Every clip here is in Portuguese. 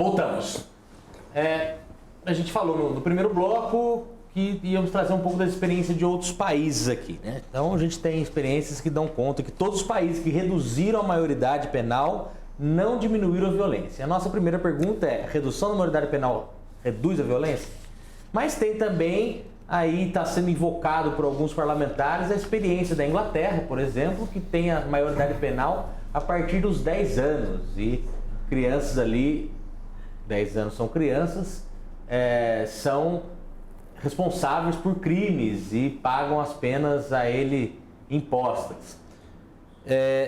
Voltamos. A gente falou no primeiro bloco que íamos trazer um pouco da experiência de outros países aqui, né? Então a gente tem experiências que dão conta que todos os países que reduziram a maioridade penal não diminuíram a violência. A nossa primeira pergunta é: redução da maioridade penal reduz a violência? Mas tem também, aí está sendo invocado por alguns parlamentares, a experiência da Inglaterra, por exemplo, que tem a maioridade penal a partir dos 10 anos. E crianças ali, 10 anos são crianças, são responsáveis por crimes e pagam as penas a ele impostas.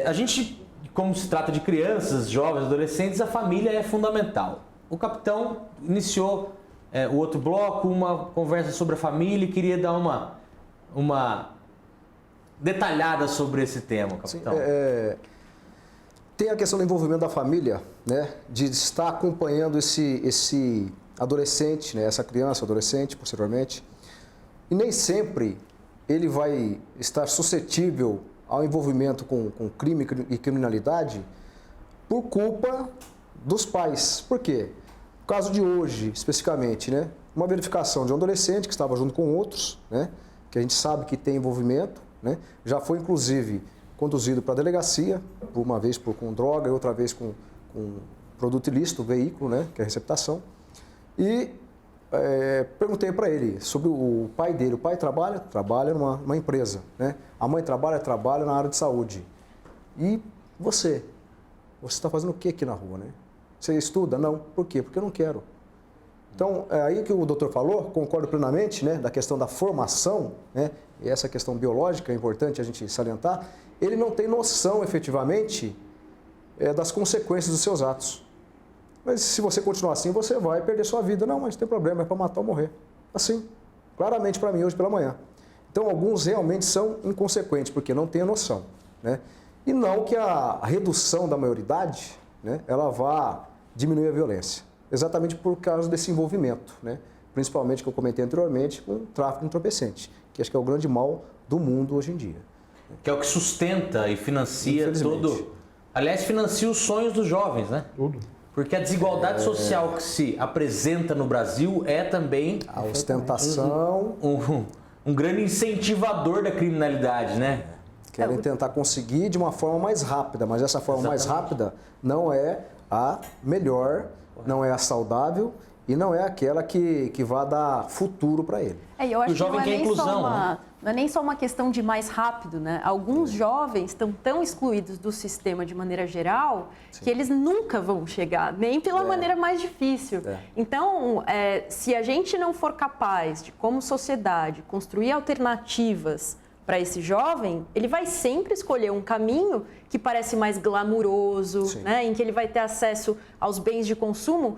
A gente, como se trata de crianças, jovens, adolescentes, a família é fundamental. O capitão iniciou o outro bloco, uma conversa sobre a família, e queria dar uma detalhada sobre esse tema, capitão. Sim, tem a questão do envolvimento da família, né, de estar acompanhando esse adolescente, né, essa criança, adolescente, posteriormente, e nem sempre ele vai estar suscetível ao envolvimento com crime e criminalidade por culpa dos pais. Por quê? No caso de hoje, especificamente, né, uma verificação de um adolescente que estava junto com outros, né, que a gente sabe que tem envolvimento, né, já foi inclusive conduzido para a delegacia, uma vez com droga e outra vez com produto ilícito, veículo, né, que é a receptação. E perguntei para ele sobre o pai dele. O pai trabalha numa empresa, né? A mãe trabalha na área de saúde. E você está fazendo o que aqui na rua, né? Você estuda? Não. Por quê? Porque eu não quero. Então, aí que o doutor falou, concordo plenamente, né, da questão da formação, né, e essa questão biológica é importante a gente salientar, ele não tem noção, efetivamente, das consequências dos seus atos. Mas se você continuar assim, você vai perder sua vida. Não, mas não tem problema, é para matar ou morrer. Assim, claramente para mim hoje pela manhã. Então, alguns realmente são inconsequentes, porque não têm a noção, né? E não que a redução da maioridade, né, ela vá diminuir a violência. Exatamente por causa desse envolvimento, né? Principalmente, que eu comentei anteriormente, com o tráfico de entorpecente, que acho que é o grande mal do mundo hoje em dia. Que é o que sustenta e financia todo... Aliás, financia os sonhos dos jovens, né? Tudo. Porque a desigualdade social que se apresenta no Brasil é também... A ostentação... Um grande incentivador da criminalidade, né? Querem tentar conseguir de uma forma mais rápida, mas essa forma mais rápida não é a melhor, não é a saudável e não é aquela que vai dar futuro para ele. Eu acho o jovem que quer inclusão, não é nem só uma questão de mais rápido, né? Alguns jovens estão tão excluídos do sistema de maneira geral, sim, que eles nunca vão chegar, nem pela maneira mais difícil. Então, se a gente não for capaz de, como sociedade, construir alternativas para esse jovem, ele vai sempre escolher um caminho que parece mais glamuroso, né, em que ele vai ter acesso aos bens de consumo,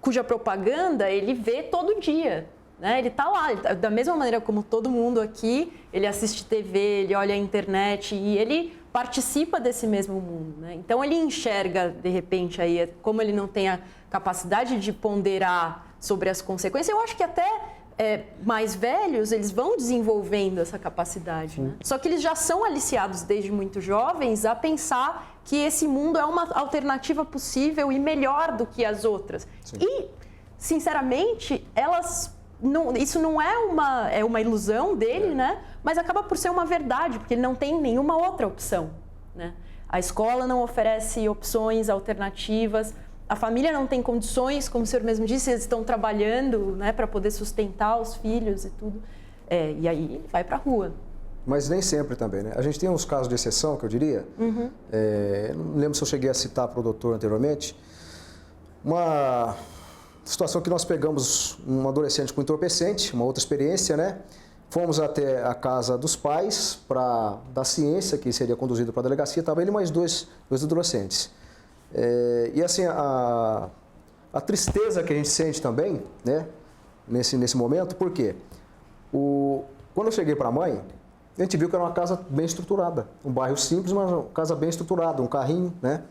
cuja propaganda ele vê todo dia. Né? Ele está lá, da mesma maneira como todo mundo aqui, ele assiste TV, ele olha a internet e ele participa desse mesmo mundo. Né? Então ele enxerga, de repente, aí, como ele não tem a capacidade de ponderar sobre as consequências, eu acho que até mais velhos, eles vão desenvolvendo essa capacidade. Né? Só que eles já são aliciados desde muito jovens a pensar que esse mundo é uma alternativa possível e melhor do que as outras. Sim. E, sinceramente, isso não é uma ilusão dele, né? Mas acaba por ser uma verdade, porque ele não tem nenhuma outra opção. Né? A escola não oferece opções alternativas, a família não tem condições, como o senhor mesmo disse, eles estão trabalhando, né, para poder sustentar os filhos e tudo. E aí ele vai para a rua. Mas nem sempre também, né? A gente tem uns casos de exceção, que eu diria. Uhum. Não lembro se eu cheguei a citar para o doutor anteriormente. Uma situação que nós pegamos um adolescente com entorpecente, uma outra experiência, né? Fomos até a casa dos pais da ciência, que seria conduzido para a delegacia, estava ele e mais dois adolescentes. E assim, a tristeza que a gente sente também, né? Nesse momento, por quê? Quando eu cheguei para a mãe, a gente viu que era uma casa bem estruturada, um bairro simples, mas uma casa bem estruturada, um carrinho, né?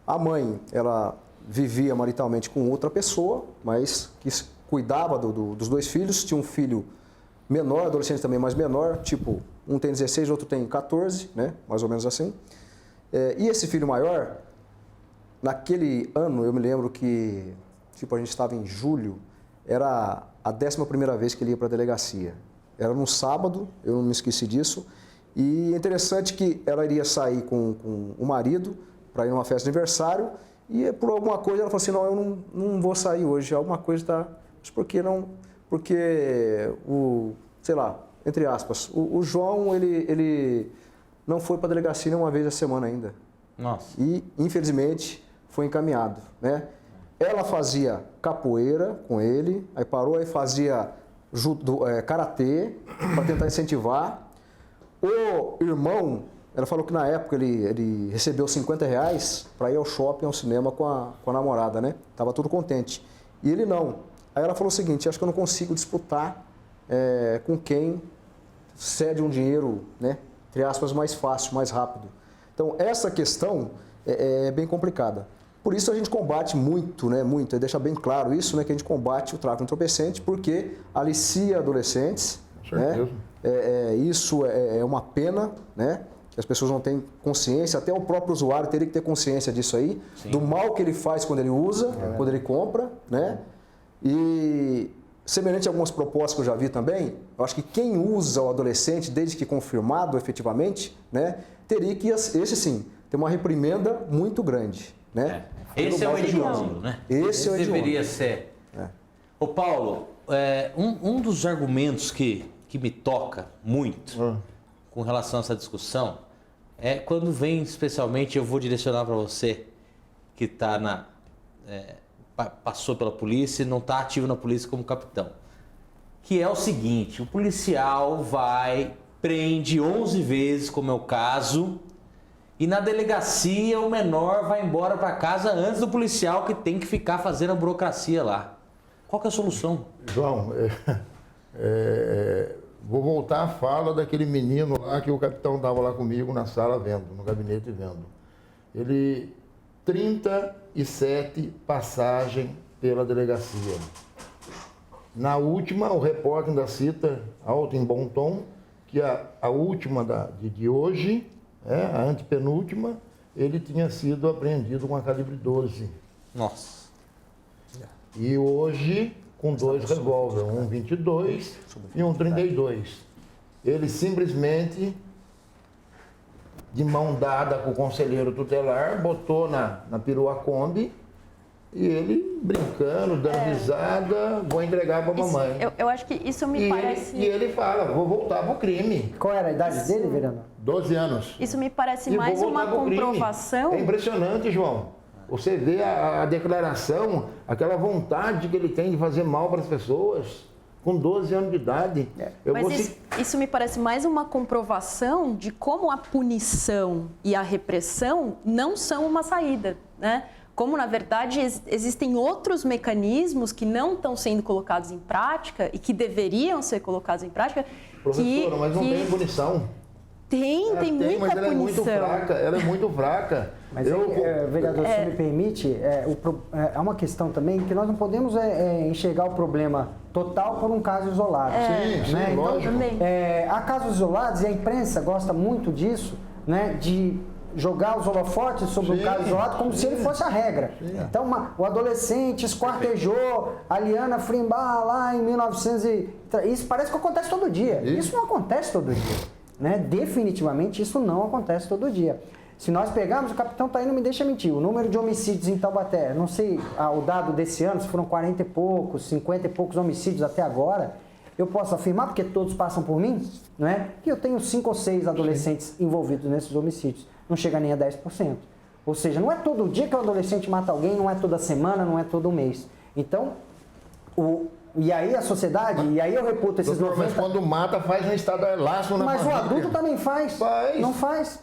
A mãe, ela vivia maritalmente com outra pessoa, mas que cuidava dos dois filhos. Tinha um filho menor, adolescente também mais menor, tipo, um tem 16, outro tem 14, né? Mais ou menos assim. E esse filho maior, naquele ano, eu me lembro que, tipo, a gente estava em julho, era a 11ª vez que ele ia para a delegacia. Era num sábado, eu não me esqueci disso. E é interessante que ela iria sair com o marido para ir numa festa de aniversário e por alguma coisa ela falou assim, não, eu não vou sair hoje, alguma coisa está... Mas por que não? Porque sei lá, entre aspas, o João, ele não foi para a delegacia nenhuma vez a semana ainda. Nossa. E, infelizmente, foi encaminhado, né? Ela fazia capoeira com ele, aí parou, aí fazia karatê para tentar incentivar. O irmão, ela falou que na época ele recebeu R$50 para ir ao shopping, ao cinema com a namorada, né? Tava todo contente. E ele não. Aí ela falou o seguinte, acho que eu não consigo disputar com quem cede um dinheiro, né? Entre aspas, mais fácil, mais rápido. Então, essa questão é bem complicada. Por isso a gente combate muito, né? Muito, deixa bem claro isso, né? Que a gente combate o tráfico entorpecente porque alicia adolescentes, né? Isso é uma pena, né? Que as pessoas não têm consciência, até o próprio usuário teria que ter consciência disso aí, sim, do mal que ele faz quando ele usa, quando ele compra, né? E semelhante a algumas propostas que eu já vi também, eu acho que quem usa o adolescente, desde que confirmado efetivamente, né? Teria que, esse sim, ter uma reprimenda muito grande, né? Esse é o hediondo, né? Esse é o hediondo. Deveria ser. Ô Paulo, um dos argumentos que me toca muito com relação a essa discussão é quando vem, especialmente, eu vou direcionar para você que está passou pela polícia e não está ativo na polícia como capitão, que é o seguinte, o policial prende 11 vezes, como é o caso, e na delegacia o menor vai embora para casa antes do policial que tem que ficar fazendo a burocracia lá. Qual que é a solução? João, vou voltar à fala daquele menino lá que o capitão estava lá comigo na sala vendo, no gabinete vendo. Ele, 37 passagens pela delegacia. Na última, o repórter ainda cita, alto em bom tom, que a última de hoje, a antepenúltima, ele tinha sido apreendido com a calibre 12. Nossa. E hoje, com 2 revólveres, um 22 e um 32. Ele simplesmente, de mão dada com o conselheiro tutelar, botou na perua Kombi e ele brincando, dando risada, vou entregar para a mamãe. Eu acho que isso me parece... E ele fala, vou voltar para o crime. Qual era a idade dele, vereador? 12 anos. Isso me parece mais uma comprovação... É impressionante, João. Você vê a declaração, aquela vontade que ele tem de fazer mal para as pessoas, com 12 anos de idade. Isso me parece mais uma comprovação de como a punição e a repressão não são uma saída, né? Como, na verdade, existem outros mecanismos que não estão sendo colocados em prática e que deveriam ser colocados em prática. Professora, mas não tem punição. Tem muita mas ela punição. Ela é muito fraca. Mas, vereador, se me permite, é uma questão também que nós não podemos enxergar o problema total por um caso isolado. Sim, né? lógico. Então, há casos isolados e a imprensa gosta muito disso, né, de jogar os holofotes sobre um caso isolado como se ele fosse a regra. Sim. Então, o adolescente esquartejou a Liana Frimbach lá em 1900 Isso parece que acontece todo dia. Isso não acontece todo dia. Né? Definitivamente isso não acontece todo dia. Se nós pegarmos, o capitão tá aí, não me deixa mentir, o número de homicídios em Taubaté, não sei o dado desse ano, se foram 40 e poucos, 50 e poucos homicídios até agora, eu posso afirmar, porque todos passam por mim, não é? Que eu tenho 5 ou 6 adolescentes envolvidos nesses homicídios, não chega nem a 10%. Ou seja, não é todo dia que o adolescente mata alguém, não é toda semana, não é todo mês. Então, e aí a sociedade, e aí eu reputo esses 90... Mas quando mata, faz um estado elástico na família. Mas o adulto também faz. Não faz.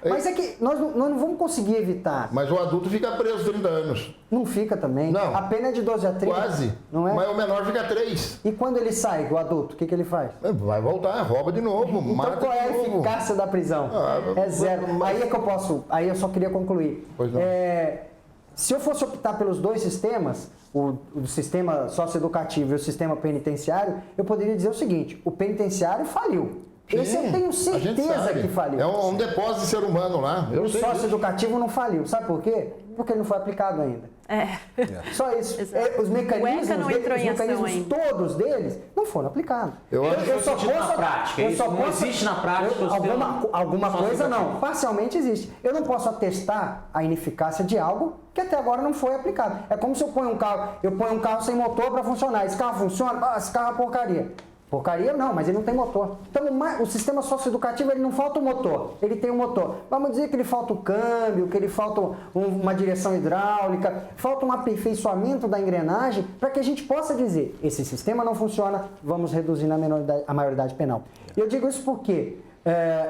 Mas é que nós não vamos conseguir evitar. Mas o adulto fica preso 30 anos. Não fica também. Não. A pena é de 12 a 30. Quase. Não é? Mas o menor fica 3. E quando ele sai, o adulto, o que ele faz? Vai voltar, rouba de novo, mata então qual é a eficácia da prisão? É zero. Aí eu só queria concluir. Pois não. Se eu fosse optar pelos 2 sistemas, o sistema socioeducativo e o sistema penitenciário, eu poderia dizer o seguinte, o penitenciário faliu. Esse eu tenho a gente certeza sabe. que faliu. É um depósito de ser humano lá. Eu O sei sócio disso. educativo não faliu. Sabe por quê? Porque ele não foi aplicado ainda. Só isso. Exato. Os mecanismos, O ECA não entrou em ação ainda. todos deles não foram aplicados. Eu acho que foi sentido na prática, isso não existe na prática, Alguma sócio coisa não. educativo. Parcialmente existe. Eu não posso atestar a ineficácia de algo que até agora não foi aplicado. É como se eu ponho um carro sem motor para funcionar. Esse carro funciona? Ah, esse carro é porcaria. Porcaria não, mas ele não tem motor. Então o sistema socioeducativo, ele não falta o motor, ele tem o motor. Vamos dizer que ele falta o câmbio, que ele falta uma direção hidráulica, falta um aperfeiçoamento da engrenagem para que a gente possa dizer, esse sistema não funciona, vamos reduzir a maioridade penal. Eu digo isso porque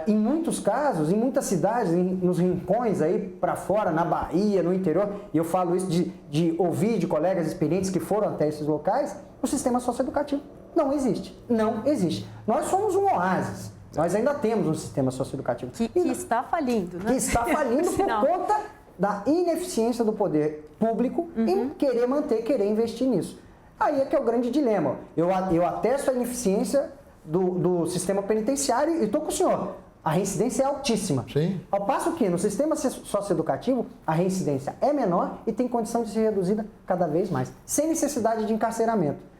em muitos casos, em muitas cidades, nos rincões aí para fora, na Bahia, no interior, e eu falo isso de ouvir de colegas experientes que foram até esses locais, o sistema socioeducativo não existe. Não existe. Nós somos um oásis. Nós ainda temos um sistema socioeducativo. Que está falindo, né? Que está falindo por conta da ineficiência do poder público em querer manter, querer investir nisso. Aí é que é o grande dilema. Eu atesto a ineficiência do sistema penitenciário e estou com o senhor. A reincidência é altíssima. Sim. Ao passo que no sistema socioeducativo a reincidência é menor e tem condição de ser reduzida cada vez mais, sem necessidade de encarceramento.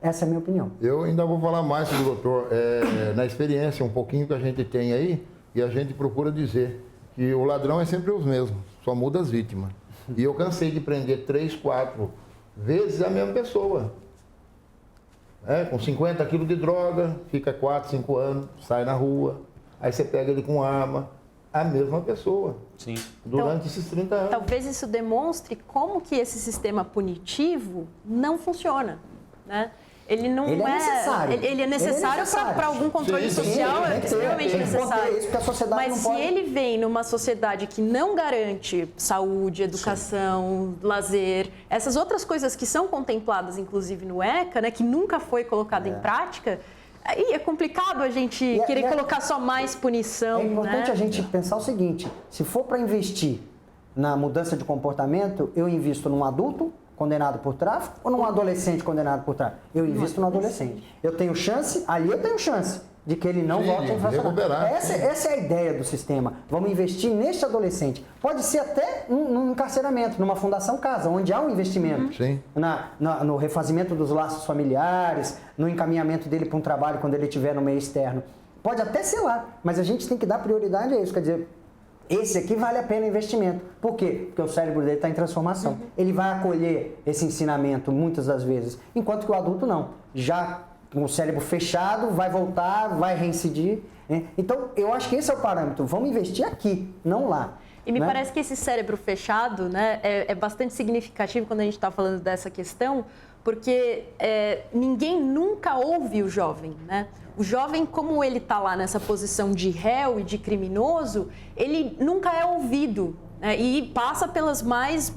Essa é a minha opinião. Eu ainda vou falar mais sobre o doutor. Na experiência, um pouquinho que a gente tem aí, e a gente procura dizer que o ladrão é sempre os mesmos, só muda as vítimas. E eu cansei de prender 3, 4 vezes a mesma pessoa. Com 50 quilos de droga, fica 4, 5 anos, sai na rua, aí você pega ele com arma, a mesma pessoa. Sim. Durante esses 30 anos. Talvez isso demonstre como que esse sistema punitivo não funciona, né? Ele não Ele é necessário. Ele é necessário para algum controle Sim, sim, social, sim, é extremamente tem que conter necessário. isso, porque a sociedade Mas não se pode- ele vem numa sociedade que não garante saúde, educação, lazer, essas outras coisas que são contempladas, inclusive no ECA, né, que nunca foi colocada em prática, aí é complicado a gente querer colocar só mais punição. É importante né? a gente pensar o seguinte, se for para investir na mudança de comportamento, eu invisto num adulto condenado por tráfico ou num adolescente condenado por tráfico? Eu invisto no adolescente. Eu tenho chance, ali eu tenho chance de que ele não Sim, volte a de infracionar. recuperar, Essa é a ideia do sistema. Vamos investir neste adolescente. Pode ser até num encarceramento, numa fundação casa, onde há um investimento. Sim. No refazimento dos laços familiares, no encaminhamento dele para um trabalho quando ele estiver no meio externo. Pode até ser lá, mas a gente tem que dar prioridade a isso. Quer dizer, esse aqui vale a pena investimento. Por quê? Porque o cérebro dele está em transformação. Ele vai acolher esse ensinamento muitas das vezes, enquanto que o adulto não. Já com o cérebro fechado, vai voltar, vai reincidir. Né? Então, eu acho que esse é o parâmetro. Vamos investir aqui, não lá. E me né? parece que esse cérebro fechado, né, é bastante significativo quando a gente está falando dessa questão, porque ninguém nunca ouve o jovem, né? O jovem, como ele está lá nessa posição de réu e de criminoso, ele nunca é ouvido, né? E passa pelas mais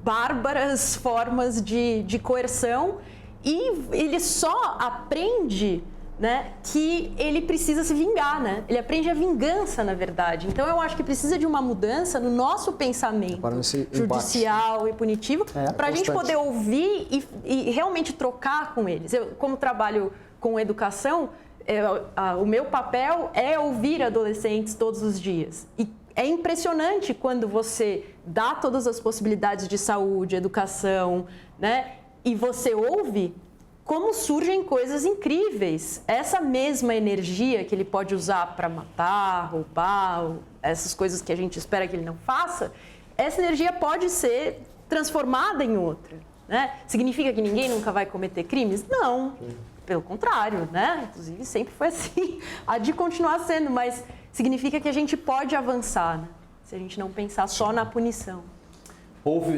bárbaras formas de coerção e ele só aprende, né, que ele precisa se vingar, né? Ele aprende a vingança, na verdade. Então, eu acho que precisa de uma mudança no nosso pensamento Para esse judicial e punitivo para a gente constante. poder ouvir e realmente trocar com eles. Eu, como trabalho com educação, o meu papel é ouvir adolescentes todos os dias. E é impressionante quando você dá todas as possibilidades de saúde, educação, né? E você ouve como surgem coisas incríveis. Essa mesma energia que ele pode usar para matar, roubar, essas coisas que a gente espera que ele não faça, essa energia pode ser transformada em outra, né? Significa que ninguém nunca vai cometer crimes? Não. Pelo contrário, né? Inclusive sempre foi assim. Há de continuar sendo, mas significa que a gente pode avançar, né? Se a gente não pensar só na punição.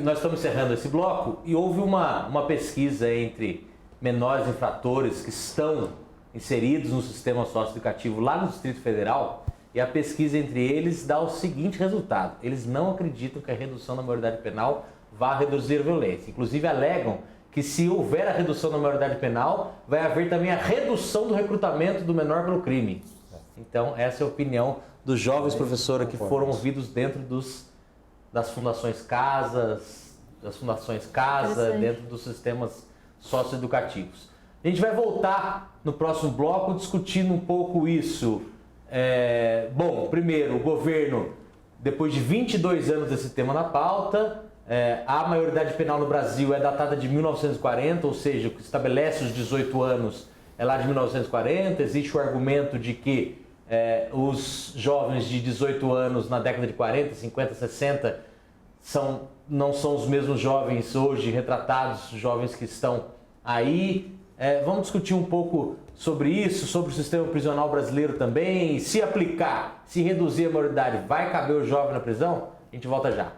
Nós estamos encerrando esse bloco e houve uma pesquisa entre menores infratores que estão inseridos no sistema socioeducativo lá no Distrito Federal, e a pesquisa entre eles dá o seguinte resultado: eles não acreditam que a redução da maioridade penal vá reduzir a violência. Inclusive alegam que se houver a redução da maioridade penal, vai haver também a redução do recrutamento do menor pelo crime. Então essa é a opinião dos jovens, professora, que foram ouvidos dentro das fundações casas, dentro dos sistemas socioeducativos. A gente vai voltar no próximo bloco discutindo um pouco isso. Bom, primeiro, o governo, depois de 22 anos desse tema na pauta, a maioridade penal no Brasil é datada de 1940, ou seja, o que estabelece os 18 anos é lá de 1940. Existe o argumento de que os jovens de 18 anos na década de 40, 50, 60 não são os mesmos jovens hoje retratados, jovens que estão aí. Vamos discutir um pouco sobre isso, sobre o sistema prisional brasileiro também. Se aplicar, se reduzir a maioridade, vai caber o jovem na prisão? A gente volta já.